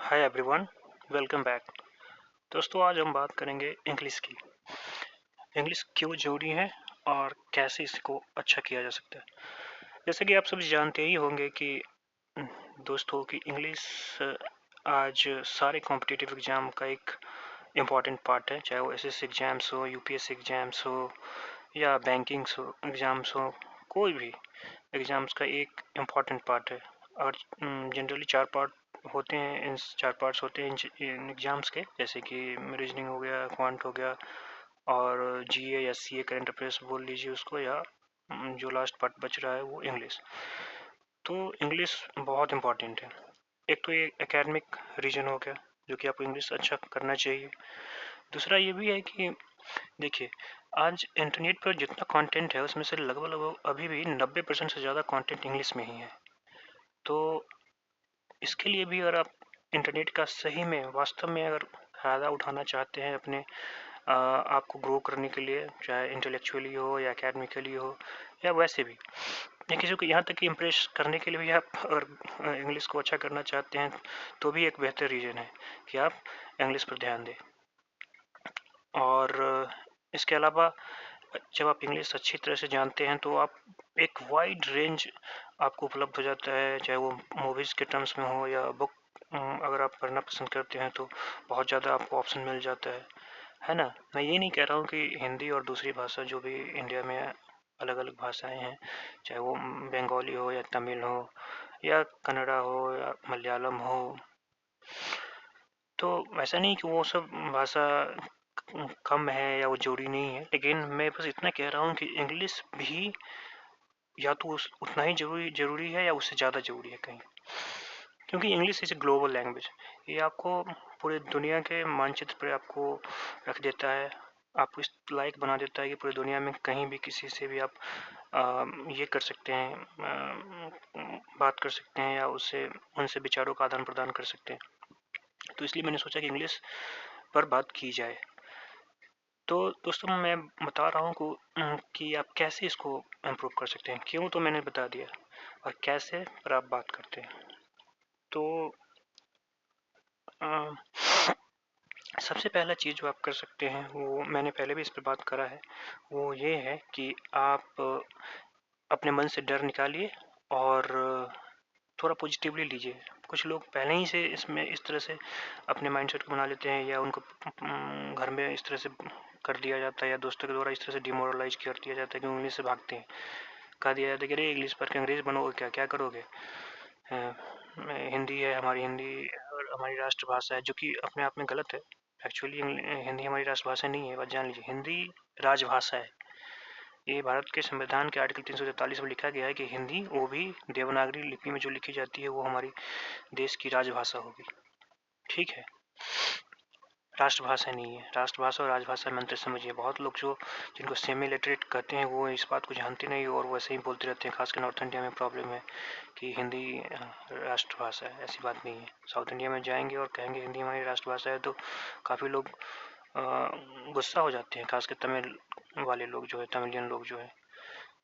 Hi everyone, welcome back. दोस्तों, आज हम बात करेंगे इंग्लिश की। इंग्लिश क्यों ज़रूरी है और कैसे इसको अच्छा किया जा सकता है। जैसे कि आप सभी जानते ही होंगे कि दोस्तों की इंग्लिश आज सारे कॉम्पिटिटिव एग्ज़ाम का एक इम्पॉर्टेंट पार्ट है, चाहे वो एसएससी एग्ज़ाम्स हो, यूपीएससी एग्ज़ाम्स हो या बैंकिंग्स हो एग्ज़ाम्स हो, कोई भी एग्ज़ाम्स का एक इम्पॉर्टेंट पार्ट है। और जनरली 4 पार्ट होते हैं, इन 4 पार्ट्स होते हैं इन एग्ज़ाम्स के, जैसे कि रीजनिंग हो गया, क्वांट हो गया और जीए या सीए करंट अफेयर्स बोल लीजिए उसको, या जो लास्ट पार्ट बच रहा है वो इंग्लिश। तो इंग्लिश बहुत इम्पॉर्टेंट है। एक तो ये एकेडमिक रीजन हो गया, जो कि आपको इंग्लिश अच्छा करना चाहिए। दूसरा ये भी है कि देखिए, आज इंटरनेट पर जितना कंटेंट है उसमें से लगभग लगभग अभी भी 90% से ज़्यादा कंटेंट इंग्लिश में ही है। तो इसके लिए भी अगर आप इंटरनेट का सही में वास्तव में अगर फ़ायदा उठाना चाहते हैं अपने आपको ग्रो करने के लिए, चाहे इंटेलेक्चुअली हो या एकेडमिकली हो या वैसे भी, या किसी को यहाँ तक कि इम्प्रेस करने के लिए भी आप अगर इंग्लिश को अच्छा करना चाहते हैं, तो भी एक बेहतर रीज़न है कि आप इंग्लिश पर ध्यान दें। और इसके अलावा जब आप इंग्लिश अच्छी तरह से जानते हैं तो आप एक वाइड रेंज आपको उपलब्ध हो जाता है, चाहे वो मूवीज़ के टर्म्स में हो या बुक अगर आप पढ़ना पसंद करते हैं तो बहुत ज़्यादा आपको ऑप्शन मिल जाता है ना। मैं ये नहीं कह रहा हूँ कि हिंदी और दूसरी भाषा जो भी इंडिया में अलग अलग भाषाएं हैं, चाहे वो बंगाली हो या तमिल हो या कन्नड़ा हो या मलयालम हो, तो ऐसा नहीं कि वो सब भाषा कम है या वो ज़रूरी नहीं है, लेकिन मैं बस इतना कह रहा हूँ कि इंग्लिश भी या तो उतना ही ज़रूरी है या उससे ज़्यादा ज़रूरी है कहीं, क्योंकि English is a global language. ये आपको पूरे दुनिया के मानचित्र पर आपको रख देता है, आपको इस लायक बना देता है कि पूरी दुनिया में कहीं भी किसी से भी आप ये कर सकते हैं, बात कर सकते हैं या उससे उनसे विचारों का आदान प्रदान कर सकते हैं। तो इसलिए मैंने सोचा कि इंग्लिश पर बात की जाए। तो दोस्तों, मैं बता रहा हूँ कि आप कैसे इसको इम्प्रूव कर सकते हैं। क्यों तो मैंने बता दिया, और कैसे पर आप बात करते हैं। तो सबसे पहला चीज़ जो आप कर सकते हैं, वो मैंने पहले भी इस पर बात करा है, वो ये है कि आप अपने मन से डर निकालिए और थोड़ा पॉजिटिवली लीजिए। कुछ लोग पहले ही से इसमें इस तरह से अपने माइंडसेट को बना लेते हैं, या उनको घर में इस तरह से कर दिया जाता है या दोस्तों के द्वारा इस तरह से डिमोरलाइज कर दिया जाता है कि इंग्लिश से भागते हैं। कहा दिया जाता है कि अरे इंग्लिश पढ़ के अंग्रेज बनोगे, क्या क्या करोगे। हिंदी है हमारी, हिंदी और हमारी राष्ट्रभाषा है, जो कि अपने आप में गलत है। एक्चुअली हिंदी हमारी राष्ट्रभाषा नहीं है, बात जान लीजिए। हिंदी राजभाषा है। ये भारत के संविधान के आर्टिकल 343 में लिखा गया है कि हिंदी, वो भी देवनागरी लिपि में जो लिखी जाती है, वो हमारी देश की राजभाषा होगी। ठीक है, राष्ट्रभाषा नहीं है। राष्ट्रभाषा और राजभाषा में अंतर समझिए। बहुत लोग जो जिनको सेमी लिटरेट कहते हैं, वो इस बात को जानते नहीं और वैसे ही बोलते रहते हैं। खासकर नॉर्थ इंडिया में प्रॉब्लम है कि हिंदी राष्ट्रभाषा है। ऐसी बात नहीं है। साउथ इंडिया में जाएंगे और कहेंगे हिंदी हमारी राष्ट्रभाषा है, तो काफ़ी लोग गुस्सा हो जाते हैं, खासकर तमिल वाले लोग जो है, तमिलियन लोग जो है।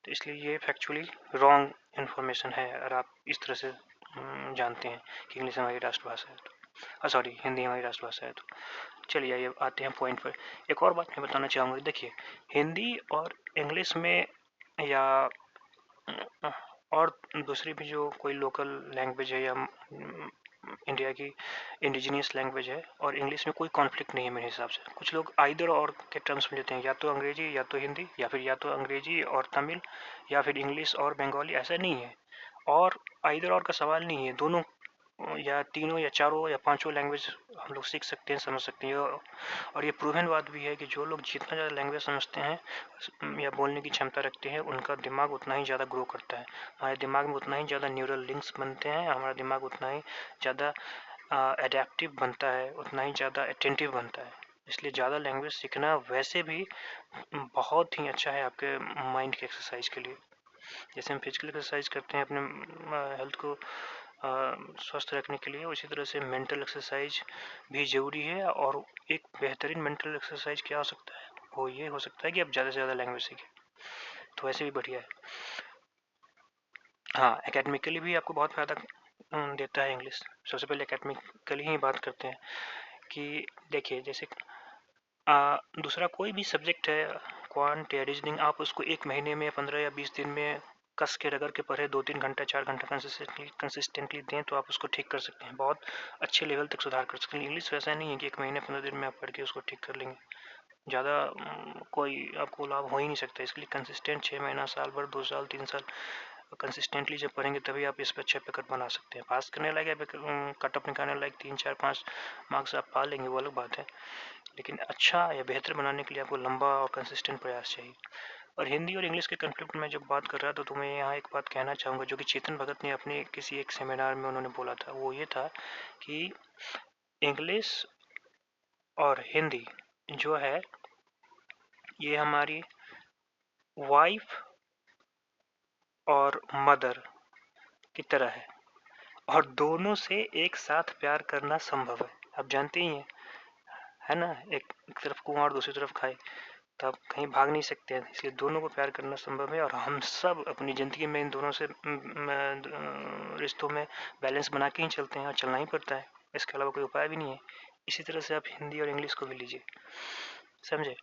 तो इसलिए ये फैक्चुअली रॉन्ग इन्फॉर्मेशन है अगर आप इस तरह से जानते हैं कि इंग्लिश हमारी राष्ट्रभाषा है तो, सॉरी, हिंदी हमारी राष्ट्रभाषा है तो। चलिए आइए आते हैं पॉइंट पर। एक और बात मैं बताना चाहूँगा। देखिए, हिंदी और इंग्लिश में या और दूसरी भी जो कोई लोकल लैंग्वेज है या इंडिया की इंडिजीनियस लैंग्वेज है, और इंग्लिश में कोई कॉन्फ्लिक्ट नहीं है मेरे हिसाब से। कुछ लोग आइदर और के टर्म्स में लेते हैं, या तो अंग्रेजी या तो हिंदी, या फिर या तो अंग्रेजी और तमिल, या फिर इंग्लिश और बंगाली। ऐसा नहीं है, और आइदर और का सवाल नहीं है। दोनों या तीनों या चारों या पांचों लैंग्वेज हम लोग सीख सकते हैं, समझ सकते हैं। और ये प्रूवन बात भी है कि जो लोग जितना ज़्यादा लैंग्वेज समझते हैं या बोलने की क्षमता रखते हैं, उनका दिमाग उतना ही ज़्यादा ग्रो करता है। हमारे दिमाग में उतना ही ज़्यादा न्यूरल लिंक्स बनते हैं, हमारा दिमाग उतना ही ज़्यादा एडेप्टिव बनता है, उतना ही ज़्यादा अटेंटिव बनता है। इसलिए ज़्यादा लैंग्वेज सीखना वैसे भी बहुत ही अच्छा है आपके माइंड के एक्सरसाइज के लिए। जैसे हम फिजिकल एक्सरसाइज करते हैं अपने हेल्थ को स्वस्थ रखने के लिए, उसी तरह से मेंटल एक्सरसाइज भी ज़रूरी है। और एक बेहतरीन मेंटल एक्सरसाइज क्या हो सकता है, वो ये हो सकता है कि आप ज़्यादा से ज़्यादा लैंग्वेज सीखें, तो वैसे भी बढ़िया है। हाँ, एकेडमिकली भी आपको बहुत फ़ायदा देता है इंग्लिश। सबसे पहले एकेडमिकली ही बात करते हैं कि देखिए, जैसे दूसरा कोई भी सब्जेक्ट है, क्वांट या रीजनिंग, आप उसको 1 महीने में 15 या 20 दिन में कस के रगड़ के पढ़े, 2-3 घंटा 4 घंटा कंसिस्टेंटली दें तो आप उसको ठीक कर सकते हैं, बहुत अच्छे लेवल तक सुधार कर सकते हैं। इंग्लिश वैसा नहीं है कि 1 महीने 15 दिन में आप पढ़ के उसको ठीक कर लेंगे, ज़्यादा कोई आपको लाभ हो ही नहीं सकता। इसके लिए कंसिस्टेंट 6 महीना, साल भर, 2 साल, 3 साल कंसिस्टेंटली जब पढ़ेंगे तभी आप इस पर अच्छे पेपर बना सकते हैं। पास करने लायक या कट ऑफ निकालने लायक 3, 4, 5 मार्क्स आप पा लेंगे, वो अलग बात है, लेकिन अच्छा या बेहतर बनाने के लिए आपको लंबा और कंसिस्टेंट प्रयास चाहिए। और हिंदी और इंग्लिश के कॉन्फ्लिक्ट में जब बात कर रहा था तो मैं यहाँ एक बात कहना चाहूँगा जो कि चेतन भगत ने अपने किसी एक सेमिनार में उन्होंने बोला था, वो ये था कि इंग्लिश और हिंदी जो है ये हमारी वाइफ और मदर की तरह और दोनों से एक साथ प्यार करना संभव है। आप जानते ही हैं, है ना, एक तरफ कुआं और दूसरी तरफ खाई, तो आप कहीं भाग नहीं सकते हैं, इसलिए दोनों को प्यार करना संभव है और हम सब अपनी ज़िंदगी में इन दोनों से रिश्तों में बैलेंस बना के ही चलते हैं और चलना ही पड़ता है, इसके अलावा कोई उपाय भी नहीं है। इसी तरह से आप हिंदी और इंग्लिश को भी लीजिए, समझे।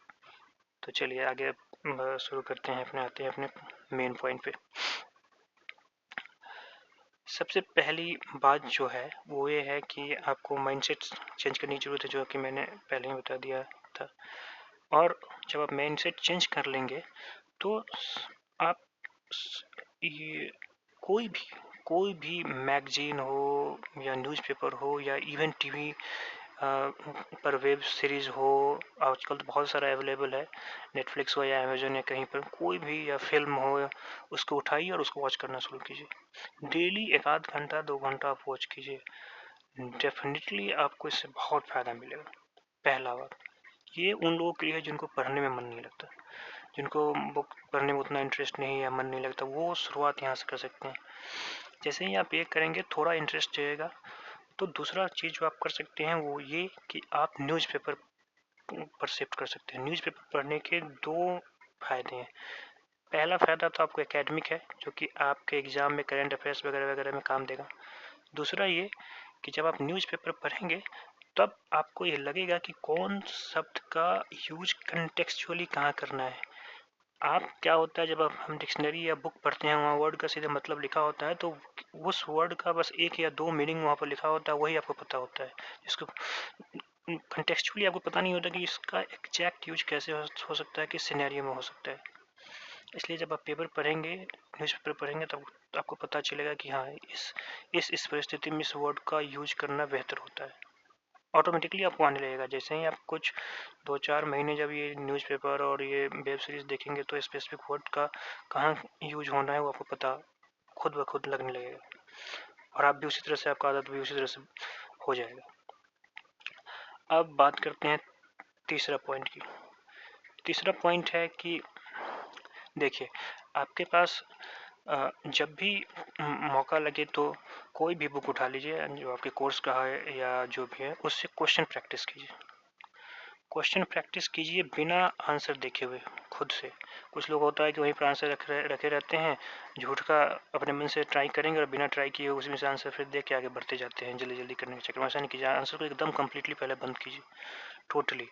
तो चलिए आगे शुरू करते हैं, आते हैं अपने मेन पॉइंट पे। सबसे पहली बात जो है वो ये है कि आपको माइंडसेट चेंज करने की ज़रूरत है, जो कि मैंने पहले ही बता दिया था। और जब आप माइंडसेट चेंज कर लेंगे तो आप ये कोई भी मैगजीन हो या न्यूज़पेपर हो या इवन टीवी पर वेब सीरीज़ हो, आजकल तो बहुत सारा अवेलेबल है, नेटफ्लिक्स हो या अमेजोन या कहीं पर, कोई भी या फिल्म हो, उसको उठाइए और उसको वॉच करना शुरू कीजिए। डेली 1 आध घंटा 2 घंटा आप वॉच कीजिए, डेफिनेटली आपको इससे बहुत फ़ायदा मिलेगा। पहला बात ये उन लोगों के लिए है जिनको पढ़ने में मन नहीं लगता, जिनको बुक पढ़ने में उतना इंटरेस्ट नहीं है या मन नहीं लगता, वो शुरुआत यहाँ से कर सकते हैं। जैसे ही आप ये करेंगे थोड़ा इंटरेस्ट जाएगा, तो दूसरा चीज़ जो आप कर सकते हैं वो ये कि आप न्यूज़पेपर परसेप्ट कर सकते हैं। न्यूज़पेपर पढ़ने के 2 फ़ायदे हैं। पहला फ़ायदा तो आपको एकेडमिक है, जो कि आपके एग्ज़ाम में करंट अफेयर्स वगैरह वगैरह में काम देगा। दूसरा ये कि जब आप न्यूज़पेपर पढ़ेंगे तब आपको ये लगेगा कि कौन शब्द का यूज कंटेक्चुअली कहाँ करना है। आप क्या होता है, जब आप हम डिक्शनरी या बुक पढ़ते हैं वहाँ वर्ड का सीधे मतलब लिखा होता है, तो उस वर्ड का बस 1 या 2 मीनिंग वहाँ पर लिखा होता है, वही आपको पता होता है। इसको कंटेक्चुअली आपको पता नहीं होता कि इसका एग्जैक्ट यूज कैसे हो सकता है, किस सिनेरियो में हो सकता है। इसलिए जब आप पेपर पढ़ेंगे, न्यूज़पेपर पढ़ेंगे, तब आपको पता चलेगा कि हाँ, इस परिस्थिति में इस वर्ड का यूज करना बेहतर होता है। ऑटोमेटिकली आपको आने लगेगा। जैसे ही आप कुछ 2-4 महीने जब ये न्यूज़पेपर और ये वेब सीरीज़ देखेंगे तो स्पेसिफिक वर्ड का कहाँ यूज होना है वो आपको पता खुद ब खुद लगने लगेगा, और आप भी उसी तरह से, आपका आदत भी उसी तरह से हो जाएगा। अब बात करते हैं तीसरा पॉइंट की। तीसरा पॉइंट है कि देखिए, आपके पास जब भी मौका लगे तो कोई भी बुक उठा लीजिए जो आपके कोर्स का है या जो भी है, उससे क्वेश्चन प्रैक्टिस कीजिए। क्वेश्चन प्रैक्टिस कीजिए बिना आंसर देखे हुए, खुद से। कुछ लोग होता है कि वहीं पर आंसर रखे रहते हैं, झूठ का अपने मन से ट्राई करेंगे और बिना ट्राई किए उसमें से आंसर फिर देख के आगे बढ़ते जाते हैं जल्दी जल्दी करने के चक्कर में। ऐसा नहीं कीजिए, आंसर को एकदम कम्प्लीटली पहले बंद कीजिए, टोटली,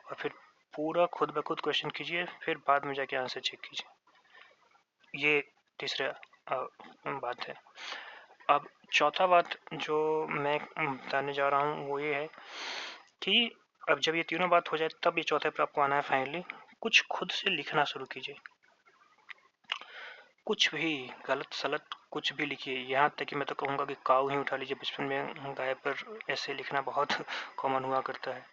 और फिर पूरा खुद ब खुद क्वेश्चन कीजिए, फिर बाद में जाके आंसर चेक कीजिए। ये तीसरा बात है। अब चौथा बात जो मैं बताने जा रहा हूँ वो ये है कि अब जब ये तीनों बात हो जाए तब ये चौथे पर आपको आना है फाइनली। कुछ खुद से लिखना शुरू कीजिए, कुछ भी गलत सलत कुछ भी लिखिए। यहाँ तक कि मैं तो कहूँगा कि काऊ ही उठा लीजिए। बचपन में गाय पर ऐसे लिखना बहुत कॉमन हुआ करता है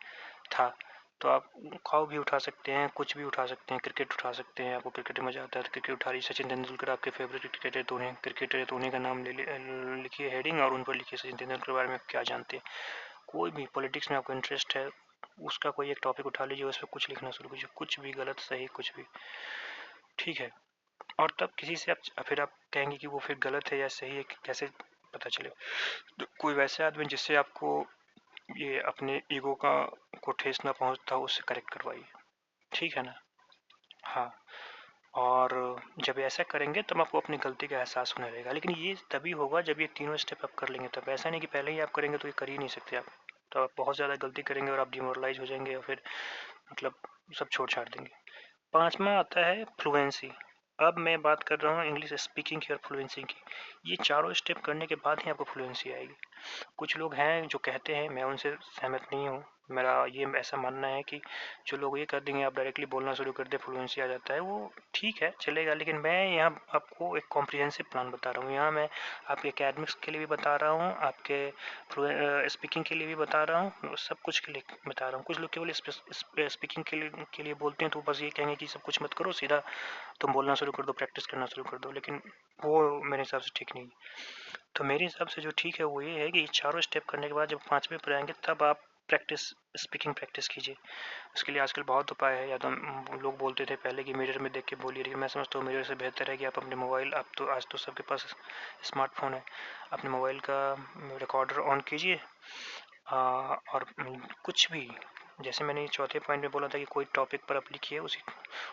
था, तो आप काऊ भी उठा सकते हैं, कुछ भी उठा सकते हैं, क्रिकेट उठा सकते हैं, आपको क्रिकेट में मज़ा आता है तो क्रिकेट उठा लीजिए। सचिन तेंदुलकर आपके फेवरेट क्रिकेटर है तो उन्हीं का नाम लिखिए हेडिंग, और उन पर लिखिए सचिन तेंदुलकर के बारे में आप क्या जानते हैं। कोई भी पॉलिटिक्स में आपको इंटरेस्ट है उसका कोई एक टॉपिक उठा लीजिए, उस पर कुछ लिखना शुरू कीजिए, कुछ भी गलत सही कुछ भी, ठीक है। और तब किसी से आप फिर आप कहेंगे कि वो फिर गलत है या सही है, कैसे पता चले। तो कोई वैसे आदमी जिससे आपको ये अपने ईगो का को ठेस ना पहुंचता हो उससे करेक्ट करवाइए, ठीक है ना। हाँ, और जब ऐसा करेंगे तब आपको अपनी गलती का एहसास होने लगेगा। लेकिन ये तभी होगा जब ये तीनों स्टेप आप कर लेंगे तब। ऐसा नहीं कि पहले ही आप करेंगे तो ये कर ही नहीं सकते आप। तो आप बहुत ज़्यादा गलती करेंगे और आप डिमोरलाइज हो जाएंगे और फिर मतलब सब छोड़ छाड़ देंगे। पांचवा आता है फ्लुएंसी। अब मैं बात कर रहा हूँ इंग्लिश स्पीकिंग की और फ्लुएंसी की। ये चारों स्टेप करने के बाद ही आपको फ्लुएंसी आएगी। कुछ लोग हैं जो कहते हैं, मैं उनसे सहमत नहीं हूँ। मेरा ये ऐसा मानना है कि जो लोग ये कर देंगे आप डायरेक्टली बोलना शुरू कर दे फ्लुएंसी आ जाता है, वो ठीक है चलेगा। लेकिन मैं यहाँ आपको एक कॉम्प्रिहेंसिव प्लान बता रहा हूँ। यहाँ मैं आपके एकेडमिक्स के लिए भी बता रहा हूँ, आपके स्पीकिंग के लिए भी बता रहा हूँ, सब कुछ के लिए बता रहा हूँ। कुछ लोग केवल स्पीकिंग के लिए बोलते हैं तो बस ये कहेंगे कि सब कुछ मत करो, सीधा तुम बोलना शुरू कर दो, प्रैक्टिस करना शुरू कर दो। लेकिन वो मेरे हिसाब से ठीक नहीं है। तो मेरे हिसाब से जो ठीक है वो ये है कि चारों स्टेप करने के बाद जब पाँचवें पर आएंगे तब आप स्पीकिंग प्रैक्टिस कीजिए। उसके लिए आजकल बहुत उपाय है। या तो लोग बोलते थे पहले कि मिरर में देख के बोलिए, लेकिन मैं समझता हूँ मिरर से बेहतर है कि आप अपने मोबाइल, आप तो आज तो सबके पास स्मार्टफोन है, अपने मोबाइल का रिकॉर्डर ऑन कीजिए और कुछ भी, जैसे मैंने चौथे पॉइंट में बोला था कि कोई टॉपिक पर आप लिखिए, उसी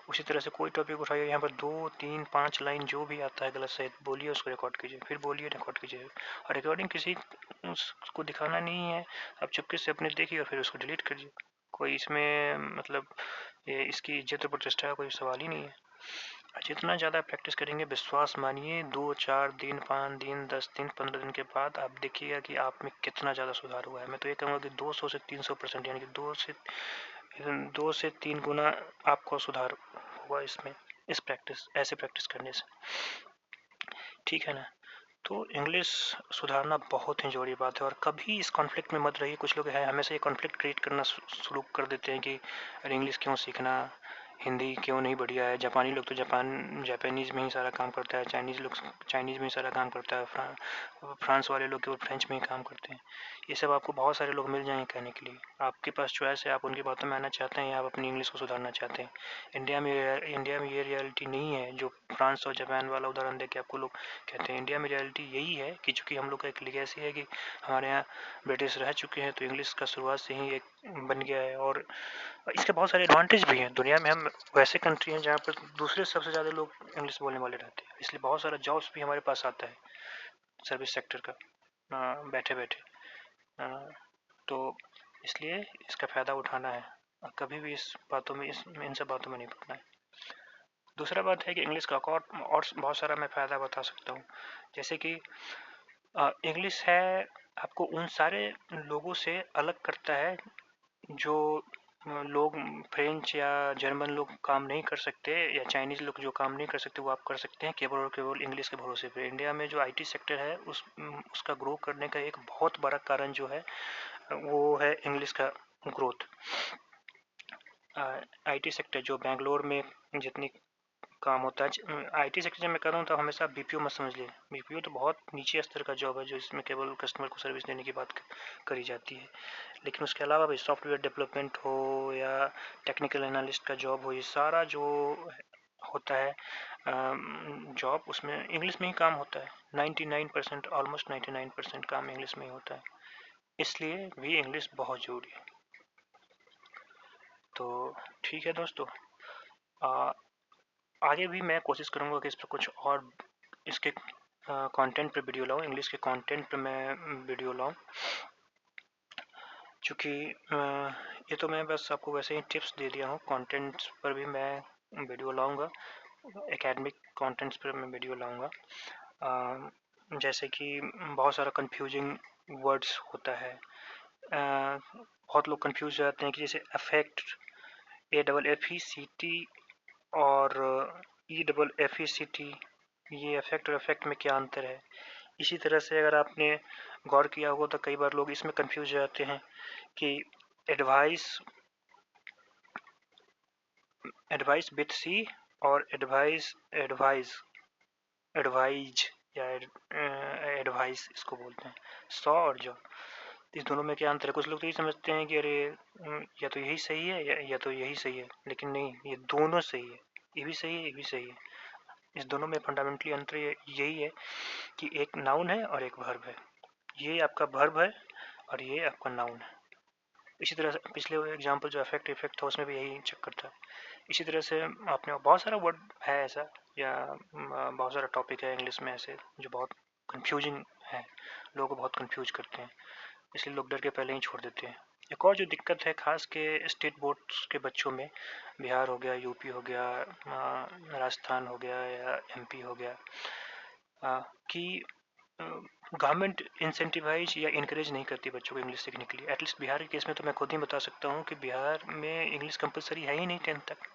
उसी तरह से कोई टॉपिक उठाइए, यहाँ पर 2 3 5 लाइन जो भी आता है गलत सही बोलिए, उसको रिकॉर्ड कीजिए, फिर बोलिए, रिकॉर्ड कीजिए। और रिकॉर्डिंग किसी उसको दिखाना नहीं है, आप चुपके से अपने देखिए और फिर उसको डिलीट करिए। कोई इसमें मतलब ये इसकी इज्जत और प्रतिष्ठा का कोई सवाल ही नहीं है। जितना ज़्यादा प्रैक्टिस करेंगे विश्वास मानिए 2 4 दिन 5 दिन 10 दिन 15 दिन के बाद आप देखिएगा कि आप में कितना ज़्यादा सुधार हुआ है। मैं तो ये कहूँगा कि 200 से 300% यानी कि 2 से 3 गुना आपको सुधार हुआ इसमें, इस ऐसे प्रैक्टिस करने से। ठीक है ना? तो इंग्लिश सुधारना बहुत ही ज़रूरी बात है और कभी इस कॉन्फ्लिक्ट में मत रहिए। कुछ लोग हैं हमेशा ये कॉन्फ्लिक्ट क्रिएट करना शुरू कर देते हैं कि अरे इंग्लिश क्यों सीखना, हिंदी क्यों नहीं बढ़िया है। जापानी लोग तो जापानीज़ में ही सारा काम करता है, चाइनीज़ लोग चाइनीज़ में ही सारा काम करता है, फ्रांस वाले लोग केवल फ्रेंच में ही काम करते हैं। ये सब आपको बहुत सारे लोग मिल जाएंगे कहने के लिए। आपके पास चॉइस है, आप उनकी बातों में आना चाहते हैं या आप अपनी इंग्लिश को सुधारना चाहते हैं। इंडिया में ये रियलिटी नहीं है जो फ्रांस और जापान वाला उदाहरण देके आपको लोग कहते हैं। इंडिया में रियलिटी यही है कि चूँकि हम लोग का एक लीगेसी है कि हमारे यहाँ ब्रिटिश रह चुके हैं, तो इंग्लिश का शुरुआत से ही एक बन गया है। और इसके बहुत सारे एडवांटेज भी हैं। दुनिया में हम वैसे कंट्री हैं जहाँ पर दूसरे सबसे ज़्यादा लोग इंग्लिश बोलने वाले रहते हैं, इसलिए बहुत सारा जॉब्स भी हमारे पास आता है सर्विस सेक्टर का बैठे बैठे। तो इसलिए इसका फ़ायदा उठाना है और कभी भी इस बातों में इन सब बातों में नहीं पड़ना है। दूसरा बात है कि इंग्लिश का और बहुत सारा मैं फ़ायदा बता सकता हूँ। जैसे कि इंग्लिश है आपको उन सारे लोगों से अलग करता है जो लोग फ्रेंच या जर्मन लोग काम नहीं कर सकते, या चाइनीज़ लोग जो काम नहीं कर सकते वो आप कर सकते हैं केवल और केवल इंग्लिश के भरोसे पे। इंडिया में जो आईटी सेक्टर है उसका ग्रो करने का एक बहुत बड़ा कारण जो है वो है इंग्लिश का ग्रोथ। आईटी सेक्टर जो बेंगलोर में जितनी काम होता है, आईटी सेक्टर जब मैं कर रहा हूँ तो हमेशा बीपीओ मत समझ लिए। बीपीओ तो बहुत नीचे स्तर का जॉब है जो इसमें केवल कस्टमर को सर्विस देने की बात करी जाती है। लेकिन उसके अलावा भी सॉफ्टवेयर डेवलपमेंट हो या टेक्निकल एनालिस्ट का जॉब हो, ये सारा जो होता है जॉब उसमें इंग्लिश में ही काम होता है। 99% ऑलमोस्ट 99% काम इंग्लिश में ही होता है, इसलिए भी इंग्लिश बहुत ज़रूरी है। तो ठीक है दोस्तों, आगे भी मैं कोशिश करूँगा कि इस पर कुछ और इसके कंटेंट पे वीडियो लाऊं, इंग्लिश के कंटेंट पे मैं वीडियो लाऊं। चूँकि ये तो मैं बस आपको वैसे ही टिप्स दे दिया हूँ, कंटेंट्स पर भी मैं वीडियो लाऊंगा, एकेडमिक कंटेंट्स पर मैं वीडियो लाऊंगा। जैसे कि बहुत सारा कंफ्यूजिंग वर्ड्स होता है, बहुत लोग कंफ्यूज हो जाते हैं कि जैसे अफेक्ट, AFFECT और EFFECT, ये अफेक्ट और अफेक्ट में क्या अंतर है। इसी तरह से अगर आपने गौर किया होगा तो कई बार लोग इसमें कंफ्यूज हो जाते हैं कि एडवाइस विथ सी और एडवाइज या एडवाइस इसको बोलते हैं, सौ और जो, इस दोनों में क्या अंतर है। कुछ लोग तो ये समझते हैं कि अरे या तो यही सही है या तो यही सही है, लेकिन नहीं, ये दोनों सही है। ये भी सही है, ये भी सही है। इस दोनों में फंडामेंटली अंतर यही है कि एक नाउन है और एक वर्ब है। ये आपका वर्ब है और ये आपका नाउन है। इसी तरह से पिछले एग्जाम्पल जो अफेक्ट इफेक्ट था उसमें भी यही चक्कर था। इसी तरह से आपने बहुत सारा वर्ड है ऐसा, या बहुत सारा टॉपिक है इंग्लिश में ऐसे जो बहुत कंफ्यूजिंग है, लोगों को बहुत कंफ्यूज करते हैं, इसलिए लोग डर के पहले ही छोड़ देते हैं। एक और जो दिक्कत है खास के स्टेट बोर्ड्स के बच्चों में, बिहार हो गया, यूपी हो गया, राजस्थान हो गया या एमपी हो गया, कि गवर्नमेंट इंसेंटिवाइज या इनकरेज नहीं करती बच्चों को इंग्लिश सीखने के लिए। एटलीस्ट बिहार के केस में तो मैं खुद ही बता सकता हूँ कि बिहार में इंग्लिश कंपलसरी है ही नहीं 10th तक।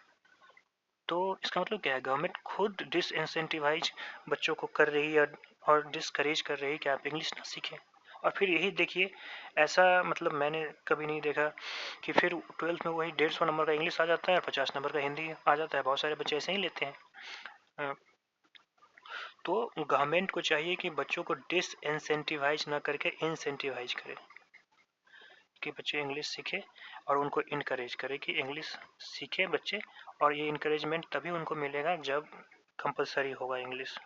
तो इसका मतलब क्या है, गवर्नमेंट खुद डिसइंसेंटिवाइज बच्चों को कर रही है और डिस्करेज कर रही है कि आप इंग्लिश ना सीखें। और फिर यही देखिए, ऐसा मतलब मैंने कभी नहीं देखा कि फिर 12th में वही 150 नंबर का इंग्लिश आ जाता है और 50 नंबर का हिंदी आ जाता है। बहुत सारे बच्चे ऐसे ही लेते हैं। तो गवर्नमेंट को चाहिए कि बच्चों को डिसइंसेंटिवाइज ना करके इंसेंटिवाइज करे कि बच्चे इंग्लिश सीखें, और उनको इनकरेज करे कि इंग्लिश सीखें बच्चे। और ये इनकरेजमेंट तभी उनको मिलेगा जब कंपलसरी होगा इंग्लिश।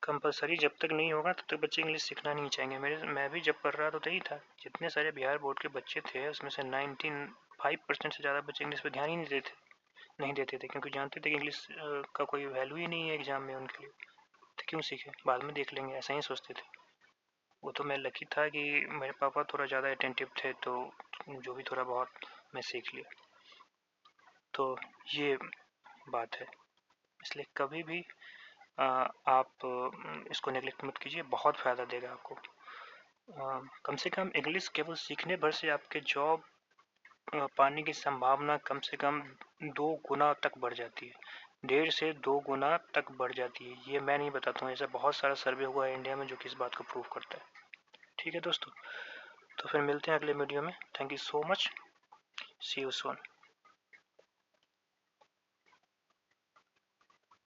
कंपलसरी जब तक नहीं होगा तब तक बच्चे इंग्लिश सीखना नहीं चाहेंगे। मैं भी जब पढ़ रहा था तो यही था, जितने सारे बिहार बोर्ड के बच्चे थे उसमें से 95% से ज़्यादा बच्चे इंग्लिश पर ध्यान ही नहीं देते थे, क्योंकि जानते थे कि इंग्लिश का कोई वैल्यू ही नहीं है एग्जाम में उनके लिए, तो क्यों सीखे, बाद में देख लेंगे, ऐसा ही सोचते थे। वो तो मैं लकी था कि मेरे पापा थोड़ा ज़्यादा अटेंटिव थे, तो जो भी थोड़ा बहुत मैं सीख लिया। तो ये बात है, इसलिए कभी भी आप इसको नेगलेक्ट मत कीजिए, बहुत फ़ायदा देगा आपको। कम से कम इंग्लिश केवल सीखने भर से आपके जॉब पाने की संभावना कम से कम 2 गुना तक बढ़ जाती है, 1.5 से 2 गुना तक बढ़ जाती है। ये मैं नहीं बताता हूँ, ऐसा बहुत सारा सर्वे हुआ है इंडिया में जो कि इस बात को प्रूव करता है। ठीक है दोस्तों, तो फिर मिलते हैं अगले वीडियो में। Thank you so much, see you soon.